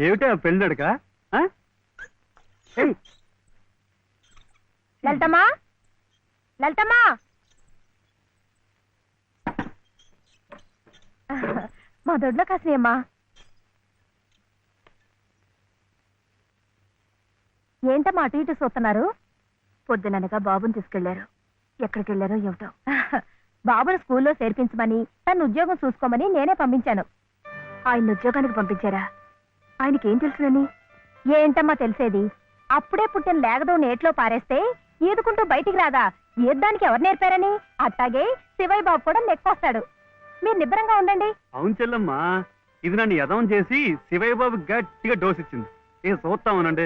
ఏమిటా పెళ్ళడుక? లలితమ్మా, లలితమ్మా, మా దొడ్లో కాసినమ్మా. ఏంటమ్మా అటు ఇటు చూస్తున్నారు? పొద్దుననగా బాబుని తీసుకెళ్లారు. ఎక్కడికి వెళ్ళారో ఏమిటో. బాబును స్కూల్లో చేర్పించమని, తన ఉద్యోగం చూసుకోమని నేనే పంపించాను. ఆయన ఉద్యోగానికి పంపించారా? ఆయనకేం తెలుసునని? ఏంటమ్మా తెలిసేది? అప్పుడే పుట్టిన లేగదో నేట్లో పారేస్తే ఈదుకుంటూ బయటికి రాదా? ఈద్దానికి ఎవరు నేర్పారని? అట్టాగే శివయ్య బాబు కూడా నెక్కొస్తాడు. మీరు నిబ్బరంగా ఉండండి. అవును చెల్లమ్మా, ఇది నన్ను యదవం చేసి శివయ్య బాబు గట్టిగా డోస్ ఇచ్చింది. చూస్తామనండి,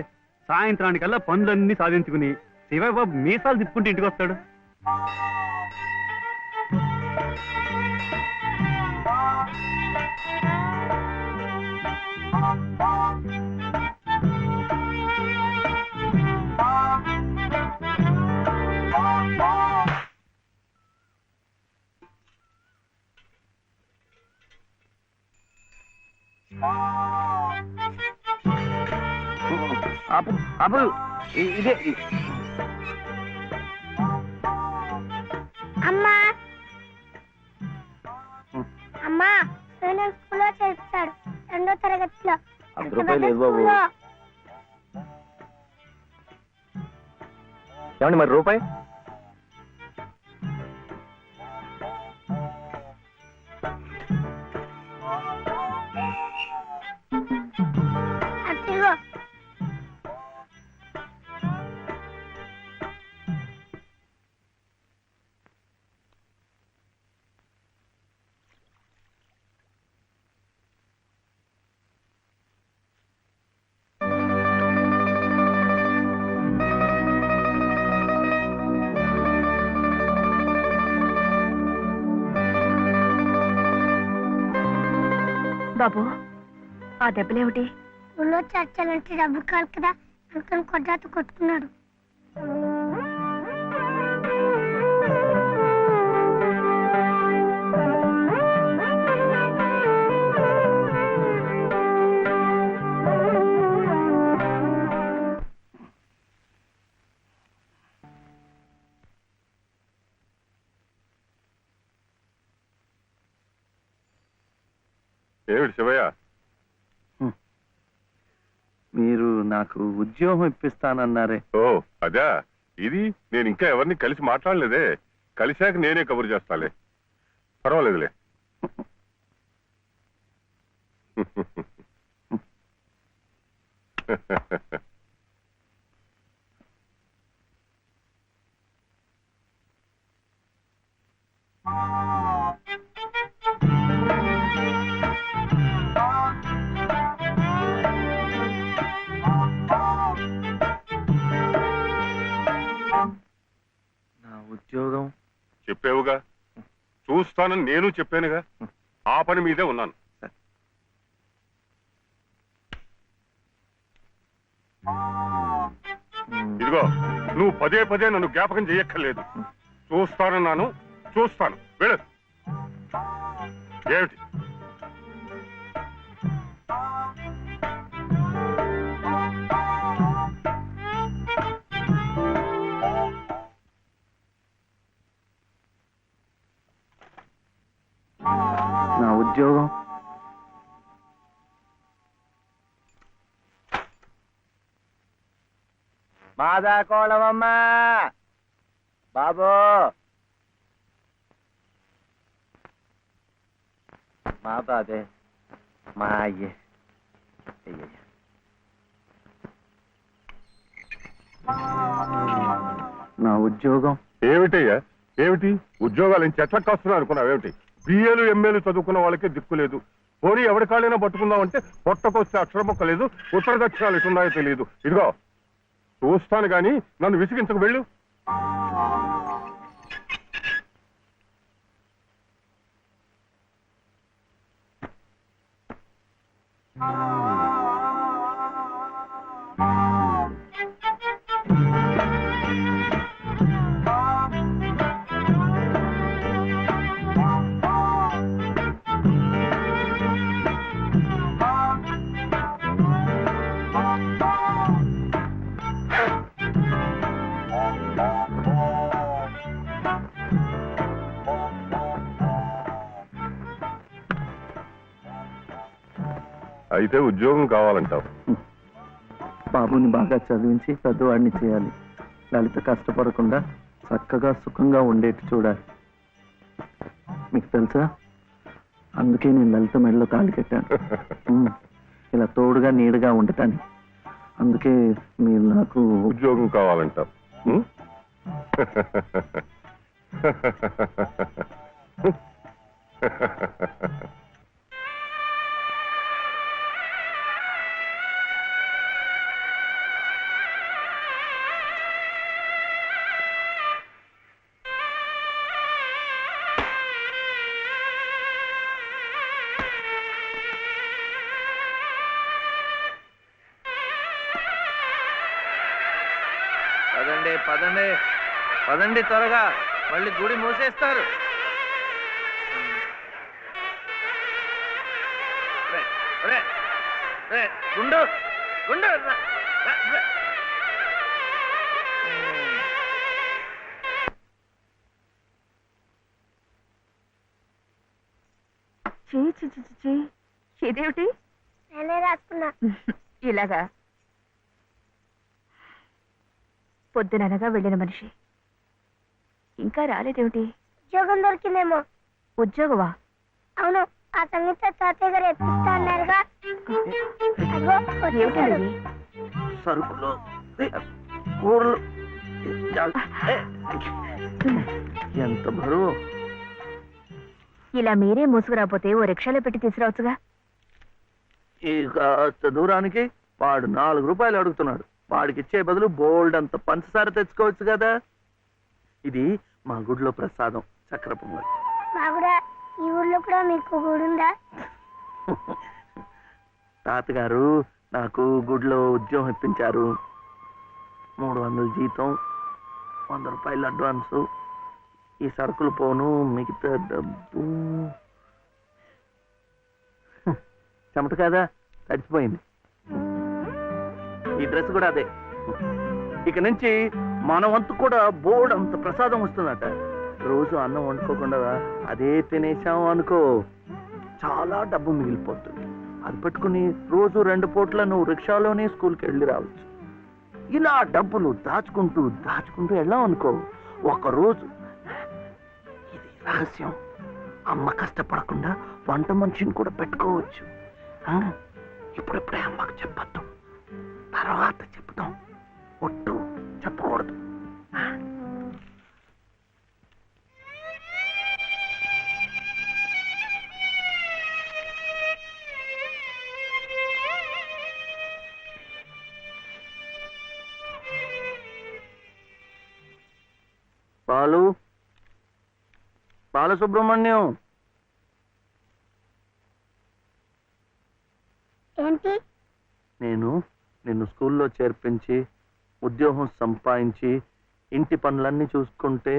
సాయంత్రానికల్లా పనులన్నీ సాధించుకుని శివయ్య బాబు మీసాలు తిప్పుకుంటూ ఇంటికి వస్తాడు. ఇదే అమ్మా, అమ్మా, నేను స్కూల్లో చేర్చాడు 2వ తరగతిలో. 10 రూపాయలు లేదు బాబు. ఏమండి మరి రూపాయి? బాబు, ఆ దెబ్బలేమిటి? ఊళ్ళో చర్చలంటే డబ్బు కాదు కదా, అందుకని కొట్టాత కొట్టుకున్నాడు. ఏమిటి శివయ్య? మీరు నాకు ఉద్యోగం ఇప్పిస్తానన్నారే. ఓ అదా, ఇది నేను ఇంకా ఎవరిని కలిసి మాట్లాడలేదే. కలిశాక నేనే కబురు చేస్తాలే, పర్వాలేదులే. నా ఉద్యోగం చెప్పేవుగా, చూస్తానని నేను చెప్పానుగా. ఆ పని మీదే ఉన్నాను. ఇదిగో, నువ్వు పదే పదే నన్ను జ్ఞాపకం చేయక్కర్లేదు. చూస్తానన్నాను, చూస్తాను. వెళ్ళు. ఏమిటి? నా ఉద్యోగం మాదా కోళమమ్మా బాబు, మా బాబే, మా అయ్యే. నా ఉద్యోగం ఏమిటయ్యా? ఏమిటి ఉద్యోగాలు ఏం చెట్లకు కాస్తున్నా అనుకున్నావేమిటి? బిఏలు ఎంఏలు చదువుకున్న వాళ్ళకే దిక్కు లేదు. పోనీ ఎవరి కాళ్ళైనా పట్టుకుందామంటే పొట్టకొస్తే అక్షర మొక్క లేదు, ఉత్తర దక్షిణాలు ఎటున్నాయో తెలియదు. ఇదిగో చూస్తాను గాని నన్ను విసిగించకు. వెళ్ళు. అయితే ఉద్యోగం కావాలంటావు. బాబుని బాగా చదివించి పెద్దవాడిని చేయాలి. లలిత కష్టపడకుండా చక్కగా సుఖంగా ఉండేట్టు చూడాలి. మీకు తెలుసా, అందుకే నేను లలిత మెడలో తాళి కట్టాను. ఇలా తోడుగా నీడగా ఉండటాన్ని. అందుకే మీరు నాకు ఉద్యోగం కావాలంటావు. ఉం? పదండి పదండి పదండి, త్వరగా, మళ్ళీ గుడి మూసేస్తారు. గుండు గుండు ఇదేమిటి నేనే రాసుకున్నా. ఇలాగా పొద్దుననగా వెళ్ళిన మనిషి ఇంకా రాలేదేమిటి? ఉద్యోగం దొరికిందేమో. ఉద్యోగమా? అవును, ఆ సంగీత తాతయ్య గారు ఎప్పిస్తా అన్నారుగా. అదిగో వచ్చేసాడు. ఏమిటది? సరుకులు, కూరలు, ఎంత బరువు. ఇలా మీరే మూసుకురాపోతే ఓ రిక్షాలో పెట్టి తీసుకురావచ్చుగా. ఇక దూరానికి వాడు 4 రూపాయలు అడుగుతున్నాడు. వాడికి ఇచ్చే బదులు బోల్డ్ అంత పంచదార తెచ్చుకోవచ్చు కదా. ఇది మా గుడిలో ప్రసాదం, చక్కెర పొంగల్. బాగుడా, ఈ ఊర్లో కూడా మీకు గుడి ఉందా? తాతగారు నాకు గుడిలో ఉద్యోగం ఇప్పించారు. 300 జీతం, 100 రూపాయలు అడ్వాన్సు. ఈ సరుకులు పోను, మిగతా డబ్బు చెమట కదా, తడిచిపోయింది. ఈ డ్రెస్ కూడా అదే. ఇక నుంచి మన వంతు కూడా బోర్డు అంత ప్రసాదం వస్తుందట. రోజు అన్నం వండుకోకుండా అదే తినేసాం అనుకో, చాలా డబ్బు మిగిలిపోతుంది. అది పట్టుకుని రోజు 2 పూట్ల నువ్వు రిక్షాలోనే స్కూల్కి వెళ్ళి రావచ్చు. ఇలా డబ్బులు దాచుకుంటూ దాచుకుంటూ వెళ్ళాం అనుకో, ఒకరోజు, ఇది రహస్యం, అమ్మ కష్టపడకుండా వంట మనిషిని కూడా పెట్టుకోవచ్చు. ఇప్పుడిప్పుడే అమ్మకు చెప్పద్దు, తర్వాత చెప్తాం. ఒట్టు చెప్పకూడదు. బాలసుబ్రహ్మణ్యం, ఏంటి? నేను నిన్ను స్కూల్లో చేర్పించి ఉద్యోగం సంపాదించి ఇంటి పనులన్నీ చూసుకుంటే